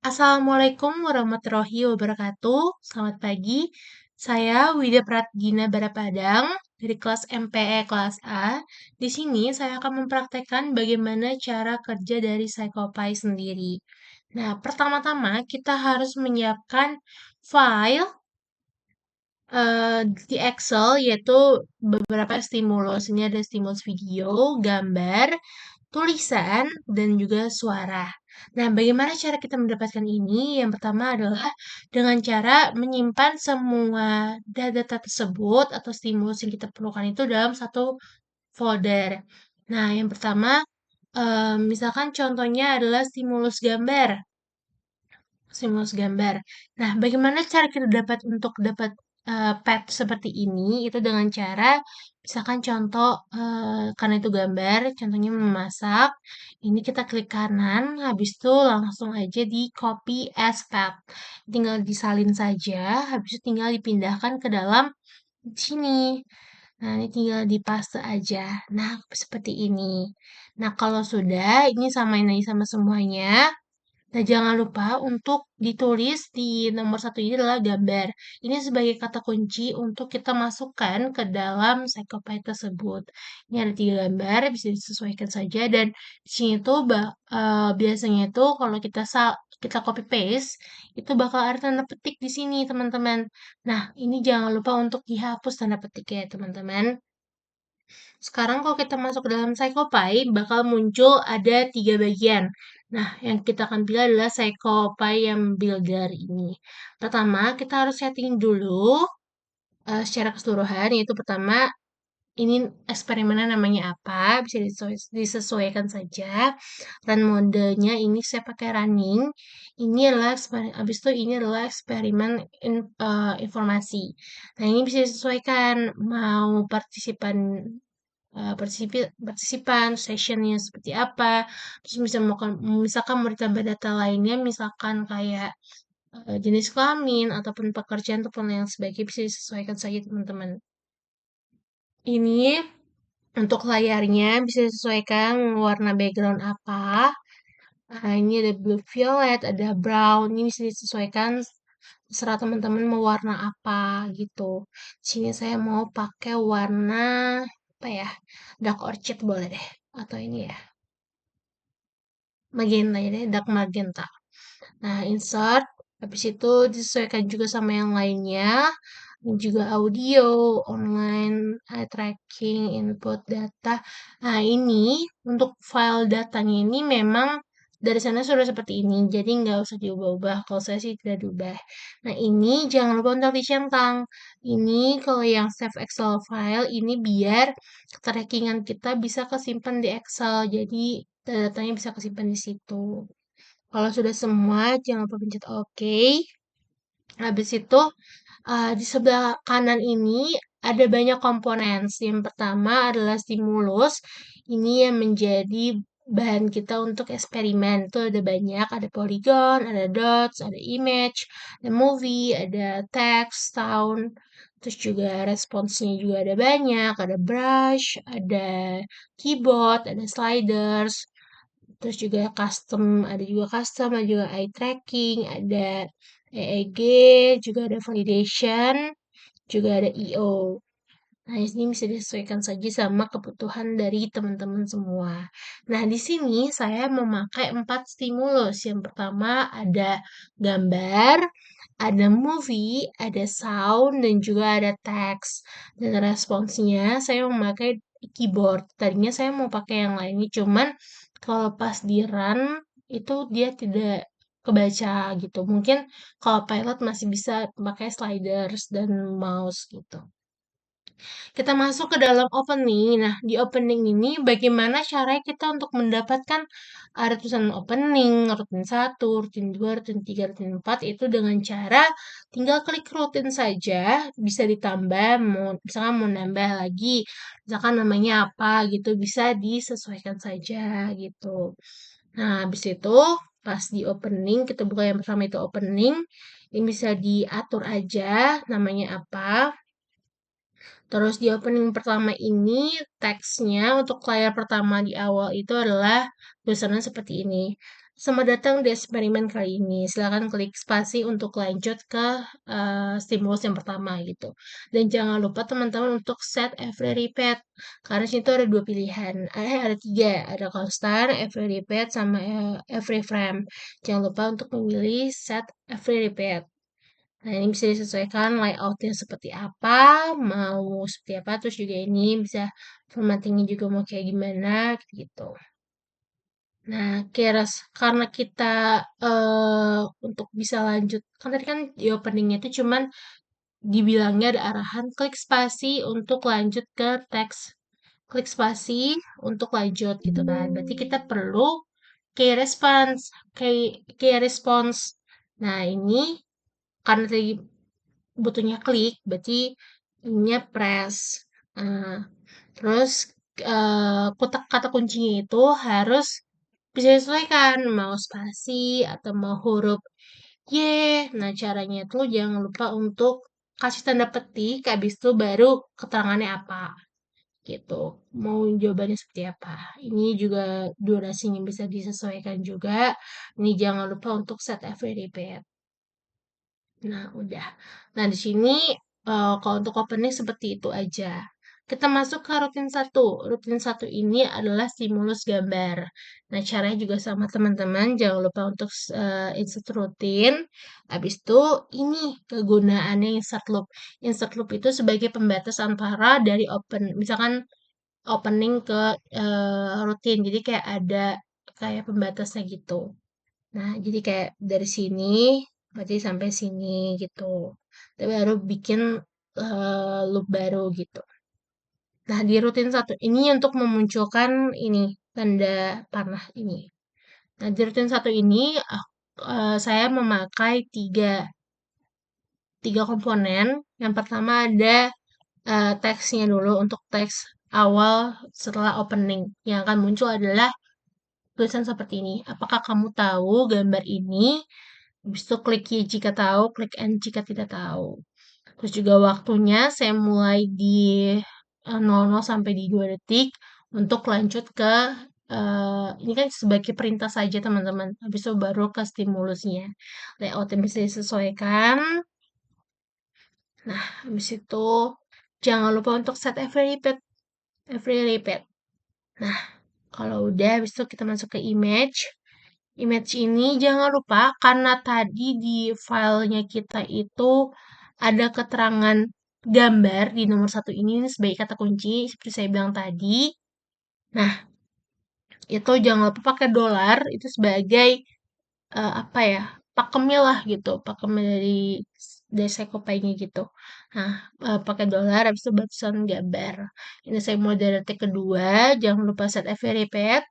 Assalamualaikum warahmatullahi wabarakatuh. Selamat pagi. Saya Wida Pratgina Barapadang dari kelas MPE kelas A. Di sini saya akan mempraktekkan bagaimana cara kerja dari PsychoPy sendiri. Nah, pertama-tama kita harus menyiapkan file di Excel yaitu beberapa stimulus. Ini ada stimulus video, gambar, tulisan, dan juga suara. Nah, bagaimana cara kita mendapatkan ini? Yang pertama adalah dengan cara menyimpan semua data tersebut atau stimulus yang kita perlukan itu dalam satu folder. Nah, yang pertama, misalkan contohnya adalah stimulus gambar. Stimulus gambar. Nah, bagaimana cara kita dapat pet seperti ini? Itu dengan cara, misalkan contoh, karena itu gambar, contohnya memasak. Ini kita klik kanan, habis itu langsung aja di copy as pet. Tinggal disalin saja, habis itu tinggal dipindahkan ke dalam sini. Nah, ini tinggal dipaste aja. Nah, seperti ini. Nah, kalau sudah, ini samain aja sama semuanya. Nah, jangan lupa untuk ditulis di nomor satu ini adalah gambar. Ini sebagai kata kunci untuk kita masukkan ke dalam Psychopy tersebut. Ini ada 3 gambar, bisa disesuaikan saja. Dan di sini tuh biasanya itu kalau kita copy paste, itu bakal ada tanda petik di sini, teman-teman. Nah, ini jangan lupa untuk dihapus tanda petik ya, teman-teman. Sekarang kalau kita masuk ke dalam PsychoPy, bakal muncul ada 3 bagian. Nah, yang kita akan pilih adalah PsychoPy yang builder ini. Pertama, kita harus setting dulu secara keseluruhan, yaitu pertama, ini eksperimennya namanya apa, bisa disesuaikan saja. Run modenya ini saya pakai running. Ini adalah habis itu ini adalah eksperimen informasi. Nah, ini bisa disesuaikan mau partisipan, sessionnya seperti apa, terus misalkan mau ditambah data lainnya, misalkan kayak jenis kelamin, ataupun pekerjaan, ataupun yang sebagainya bisa disesuaikan saja teman-teman. Ini untuk layarnya bisa disesuaikan warna background apa. Nah, ini ada blue violet, ada brown, ini bisa disesuaikan terserah teman-teman mau warna apa gitu. Di sini saya mau pakai warna apa ya? Dark orchid boleh deh. Atau ini ya. Magenta ya deh, dark magenta. Nah, insert. Habis itu disesuaikan juga sama yang lainnya. Dan juga audio, online, eye tracking, input data. Nah, ini untuk file datanya ini memang dari sana sudah seperti ini. Jadi nggak usah diubah-ubah. Kalau saya sih tidak diubah. Nah, ini jangan lupa untuk dicentang. Ini kalau yang save Excel file, ini biar trackingan kita bisa kesimpan di Excel. Jadi datanya bisa kesimpan di situ. Kalau sudah semua, jangan lupa pencet OK. Habis itu, di sebelah kanan ini ada banyak komponen. Yang pertama adalah stimulus. Ini yang menjadi bahan kita untuk eksperimen. Itu ada banyak, ada polygon, ada dots, ada image, ada movie, ada text, sound, terus juga responsnya juga ada banyak, ada brush, ada keyboard, ada sliders, terus juga ada juga eye tracking, ada EEG, juga ada validation, juga ada EO. Nah, ini bisa disesuaikan saja sama kebutuhan dari teman-teman semua. Nah, di sini saya memakai 4 stimulus. Yang pertama ada gambar, ada movie, ada sound, dan juga ada teks. Dan responsnya saya memakai keyboard. Tadinya saya mau pakai yang lainnya, cuman kalau pas di run itu dia tidak kebaca gitu. Mungkin kalau pilot masih bisa pakai sliders dan mouse gitu. Kita masuk ke dalam opening. Nah, di opening ini bagaimana caranya kita untuk mendapatkan ada tulisan opening, rutin 1, rutin 2, rutin 3, rutin 4 itu dengan cara tinggal klik rutin saja, bisa ditambah, misalkan mau nambah lagi, misalkan namanya apa gitu, bisa disesuaikan saja gitu. Nah, habis itu pas di opening, kita buka yang pertama itu opening, ini bisa diatur aja namanya apa. Terus di opening pertama ini teksnya untuk layar pertama di awal itu adalah tulisannya seperti ini. Selamat datang di eksperimen kali ini. Silakan klik spasi untuk lanjut ke stimulus yang pertama gitu. Dan jangan lupa teman-teman untuk set every repeat. Karena situ ada dua pilihan. Ada tiga. Ada constant, every repeat, sama every frame. Jangan lupa untuk memilih set every repeat. Nah, ini bisa disesuaikan layoutnya seperti apa, mau seperti apa, terus juga ini bisa formattingnya juga mau kayak gimana, gitu. Nah, karena kita untuk bisa lanjut, kan tadi kan di openingnya itu cuman dibilangnya ada arahan klik spasi untuk lanjut ke teks, klik spasi untuk lanjut gitu kan. Berarti kita perlu key response. Nah, ini karena tadi butuhnya klik, berarti ininya press. Nah, terus kotak kata kuncinya itu harus bisa disesuaikan mau spasi atau mau huruf Y. Nah, caranya itu jangan lupa untuk kasih tanda petik, habis itu baru keterangannya apa gitu. Mau jawabannya seperti apa. Ini juga durasinya bisa disesuaikan juga. Ini jangan lupa untuk set every repeat. Nah, udah. Nah, di sini kalau untuk opening seperti itu aja. Kita masuk ke rutin satu. Rutin satu ini adalah stimulus gambar. Nah, caranya juga sama teman-teman. Jangan lupa untuk insert rutin. Habis itu ini kegunaannya insert loop. Insert loop itu sebagai pembatas antara dari misalkan opening ke rutin. Jadi kayak ada kayak pembatasnya gitu. Nah, jadi kayak dari sini berarti sampai sini gitu. Tapi baru bikin loop baru gitu. Nah, di rutin satu ini untuk memunculkan ini tanda panah ini. Nah, di rutin satu ini saya memakai tiga komponen. Yang pertama ada teksnya dulu untuk teks awal setelah opening. Yang akan muncul adalah tulisan seperti ini. Apakah kamu tahu gambar ini? Habis itu klik Y jika tahu, klik N jika tidak tahu. Terus juga waktunya saya mulai di 00 sampai di 2 detik untuk lanjut ke ini kan sebagai perintah saja teman-teman. Habis itu baru ke stimulusnya. Layout yang bisa disesuaikan. Nah, habis itu jangan lupa untuk set every repeat. Every repeat. Nah, kalau udah habis itu kita masuk ke image. Image ini jangan lupa karena tadi di filenya kita itu ada keterangan gambar di nomor satu ini sebagai kata kunci seperti saya bilang tadi. Nah, itu jangan lupa pakai dolar itu sebagai apa ya? Pakemnya lah gitu, pakemnya dari Sekopainya gitu. Nah, pakai dolar habis itu batasan gambar. Ini saya mulai dari detik kedua, jangan lupa set every repeat.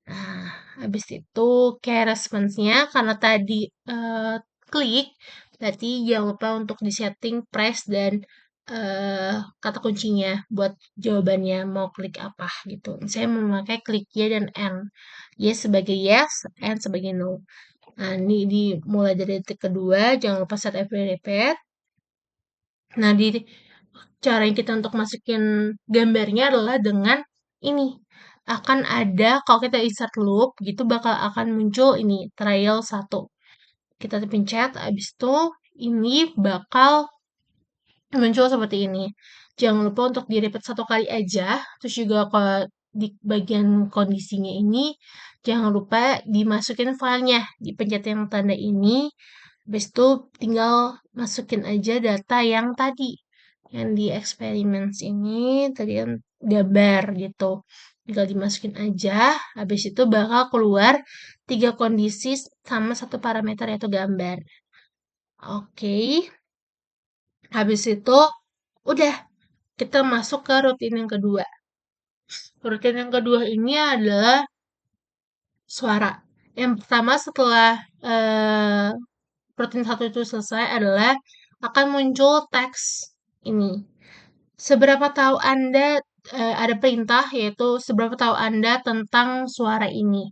Nah, habis itu kayak response-nya karena tadi klik, berarti jangan lupa untuk disetting press dan kata kuncinya buat jawabannya mau klik apa gitu. Saya memakai klik Y dan N. Y sebagai yes, N sebagai no. Nah, ini mulai dari detik kedua, jangan lupa set every repeat. Nah, cara yang kita untuk masukin gambarnya adalah dengan ini. Akan ada, kalau kita insert loop, gitu bakal akan muncul ini, trial 1. Kita pencet, habis itu ini bakal muncul seperti ini. Jangan lupa untuk di-repeat satu kali aja. Terus juga kalau di bagian kondisinya ini, jangan lupa dimasukin filenya. Dipencet yang tanda ini, habis itu tinggal masukin aja data yang tadi. Yang di experiments ini, tadi kan gambar gitu. Tinggal dimasukin aja, habis itu bakal keluar 3 kondisi sama satu parameter yaitu gambar. Oke. Habis itu udah kita masuk ke rutin yang kedua. Rutin yang kedua ini adalah suara. Yang pertama setelah rutin satu itu selesai adalah akan muncul teks ini. Seberapa tahu Anda ada perintah yaitu seberapa tahu Anda tentang suara ini?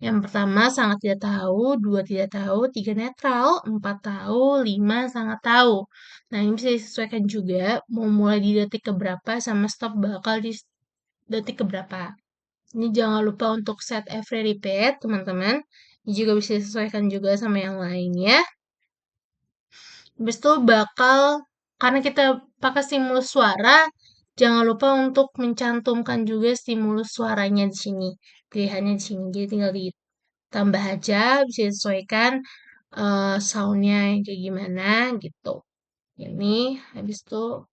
Yang pertama sangat tidak tahu, dua tidak tahu, tiga netral, empat tahu, lima sangat tahu. Nah, ini bisa disesuaikan juga mau mulai di detik keberapa sama stop bakal di detik keberapa. Ini jangan lupa untuk set every repeat, teman-teman. Ini juga bisa disesuaikan juga sama yang lainnya. Habis itu karena kita pakai stimulus suara, jangan lupa untuk mencantumkan juga stimulus suaranya di sini. Pilihannya di sini. Jadi tinggal ditambah aja, bisa disesuaikan soundnya yang kayak gimana gitu. Ini, habis itu,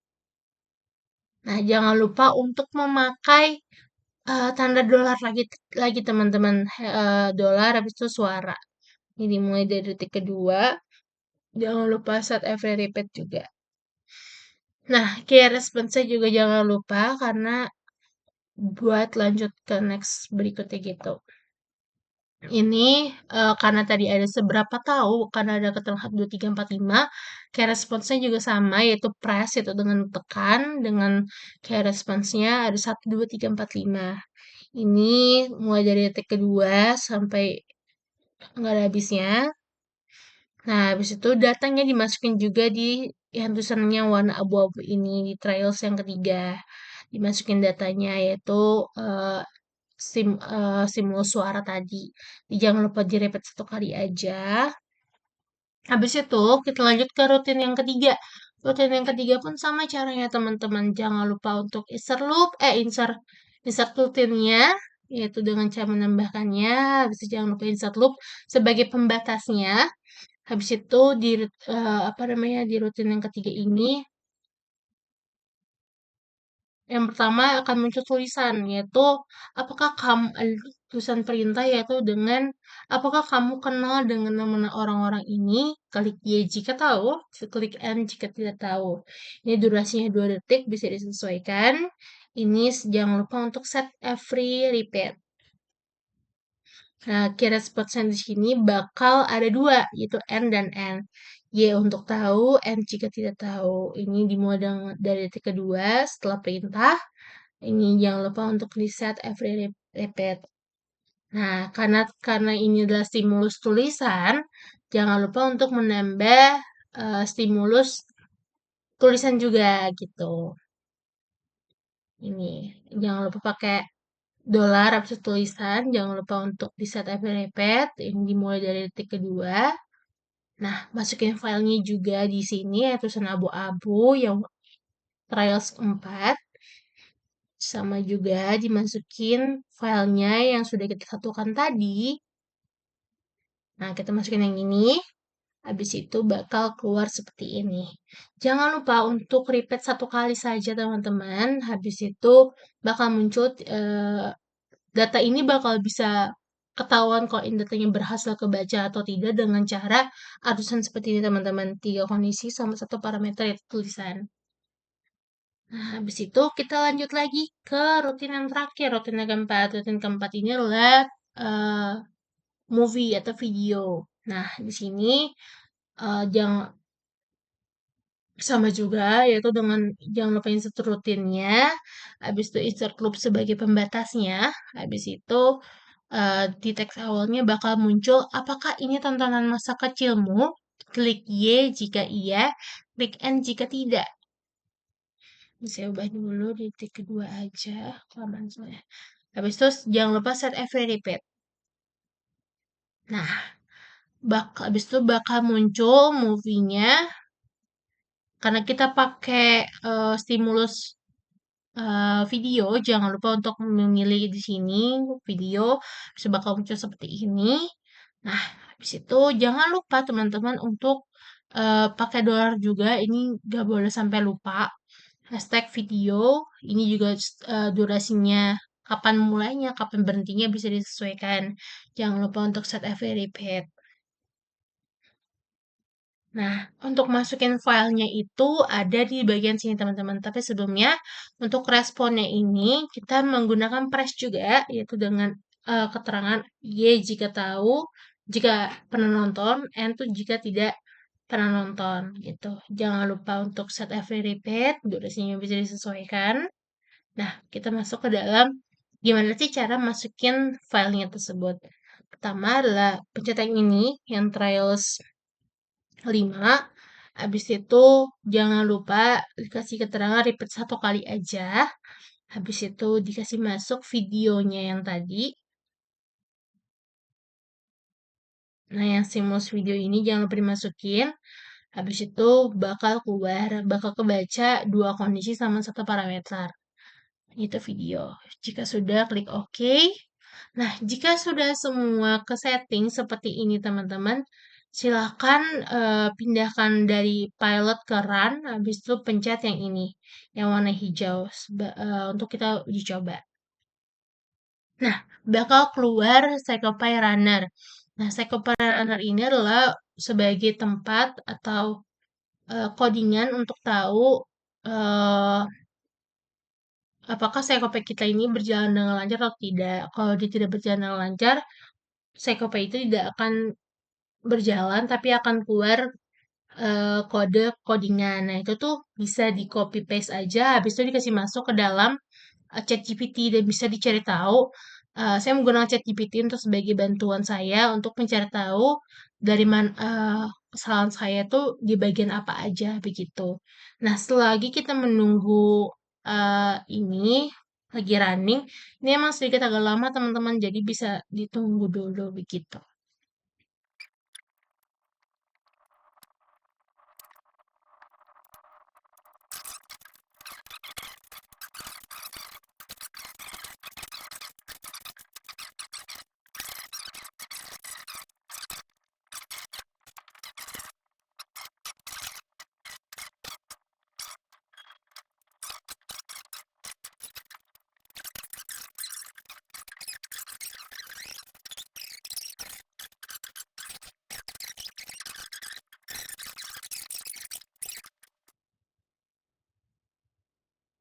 nah jangan lupa untuk memakai tanda dolar lagi teman-teman. Dolar, habis itu suara. Ini mulai dari detik kedua. Jangan lupa set every repeat juga. Nah, key response-nya juga jangan lupa karena buat lanjut ke next berikutnya gitu. Ini karena tadi ada seberapa tahu, karena ada keterangan 1, 2, 3, 4, 5, key response-nya juga sama, yaitu press, itu dengan tekan, dengan key response-nya ada 1, 2, 3, 4, 5. Ini mulai dari detik kedua sampai nggak ada habisnya. Nah, habis itu datanya dimasukin juga di yang tulisannya warna abu-abu ini, di trials yang ketiga. Dimasukin datanya, yaitu eh, stimulus suara tadi. Jadi jangan lupa direpet 1 kali aja. Habis itu kita lanjut ke rutin yang ketiga. Rutin yang ketiga pun sama caranya teman-teman. Jangan lupa untuk insert rutinnya, yaitu dengan cara menambahkannya. Habis itu jangan lupa insert loop sebagai pembatasnya. Habis itu di rutin yang ketiga ini, yang pertama akan muncul tulisan, yaitu apakah kamu tulisan perintah yaitu dengan apakah kamu kenal dengan nama orang-orang ini? Klik Y jika tahu, klik N jika tidak tahu. Ini durasinya 2 detik, bisa disesuaikan. Ini jangan lupa untuk set every repeat. Nah, key response di sini bakal ada 2, yaitu N dan N. Y untuk tahu, N jika tidak tahu. Ini dimulai dari detik kedua setelah perintah. Ini jangan lupa untuk reset every repeat. Nah, karena ini adalah stimulus tulisan, jangan lupa untuk menambah stimulus tulisan juga gitu. Ini jangan lupa pakai dolar habis itu tulisan, jangan lupa untuk di set every repeat. Ini dimulai dari detik kedua. Nah, masukin filenya juga di sini, ya tulisan abu-abu yang trials 4. Sama juga dimasukin filenya yang sudah kita satukan tadi. Nah, kita masukin yang ini. Habis itu bakal keluar seperti ini. Jangan lupa untuk repeat 1 kali saja, teman-teman. Habis itu bakal muncul data ini bakal bisa ketahuan kalau datanya berhasil kebaca atau tidak dengan cara adusan seperti ini, teman-teman. 3 kondisi sama 1 parameter yaitu tulisan. Nah, habis itu kita lanjut lagi ke rutin yang terakhir, rutin yang keempat. Rutin keempat ini adalah uh, movie atau video. Nah, di sini jangan sama juga, yaitu dengan jangan lupa insert rutinnya, habis itu insert loop sebagai pembatasnya, habis itu di teks awalnya bakal muncul apakah ini tontonan masa kecilmu? Klik Y jika iya, klik N jika tidak. Saya ubah dulu di titik kedua aja, kelamaan soalnya. Habis itu jangan lupa set every repeat. Nah, habis itu bakal muncul movie-nya karena kita pakai stimulus video, jangan lupa untuk memilih di sini video, bisa bakal muncul seperti ini. Nah, habis itu jangan lupa teman-teman untuk pakai dolar juga, ini gak boleh sampai lupa. Hashtag video, ini juga durasinya, kapan mulainya, kapan berhentinya bisa disesuaikan. Jangan lupa untuk set every repeat. Nah, untuk masukin filenya itu ada di bagian sini teman-teman. Tapi sebelumnya, untuk responnya ini kita menggunakan press juga, yaitu dengan keterangan Y jika tahu, jika pernah nonton, N tuh jika tidak pernah nonton gitu. Jangan lupa untuk set every repeat, durasinya bisa disesuaikan. Nah, kita masuk ke dalam gimana sih cara masukin filenya tersebut. Pertama adalah pencet yang ini, yang trials 5. Habis itu jangan lupa dikasih keterangan repeat 1 kali aja. Habis itu dikasih masuk videonya yang tadi. Nah, yang Seamless video ini jangan lupa dimasukin. Habis itu bakal kebaca dua kondisi sama satu parameter. Itu video. Jika sudah, klik OK. Nah, jika sudah semua ke setting seperti ini, teman-teman, silakan pindahkan dari pilot ke run, habis itu pencet yang ini, yang warna hijau, untuk kita uji coba. Nah, bakal keluar CyclePy Runner. Nah, CyclePy Runner ini adalah sebagai tempat atau codingan untuk tahu eh, apakah CyclePy kita ini berjalan dengan lancar atau tidak. Kalau dia tidak berjalan dengan lancar, CyclePy itu tidak akan berjalan, tapi akan keluar kode codingan. Nah, itu tuh bisa di copy paste aja, habis itu dikasih masuk ke dalam ChatGPT dan bisa dicari tahu. Saya menggunakan ChatGPT untuk sebagai bantuan saya untuk mencari tahu dari mana kesalahan saya tuh di bagian apa aja begitu. Nah, selagi kita menunggu ini lagi running, ini emang sedikit agak lama teman-teman, jadi bisa ditunggu dulu begitu.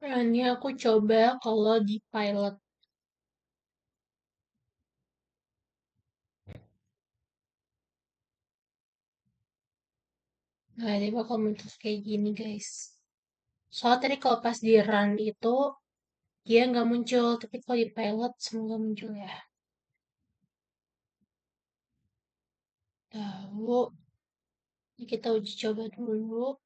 Nah, ini aku coba kalau di pilot. Nah, dia bakal muncul kayak gini, guys. Soalnya tadi kalau pas di run itu, dia nggak muncul. Tapi kalau di pilot, semoga muncul ya. Lalu, ini kita uji coba dulu.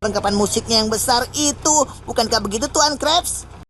Perlengkapan musiknya yang besar itu. Bukankah begitu Tuan Krebs?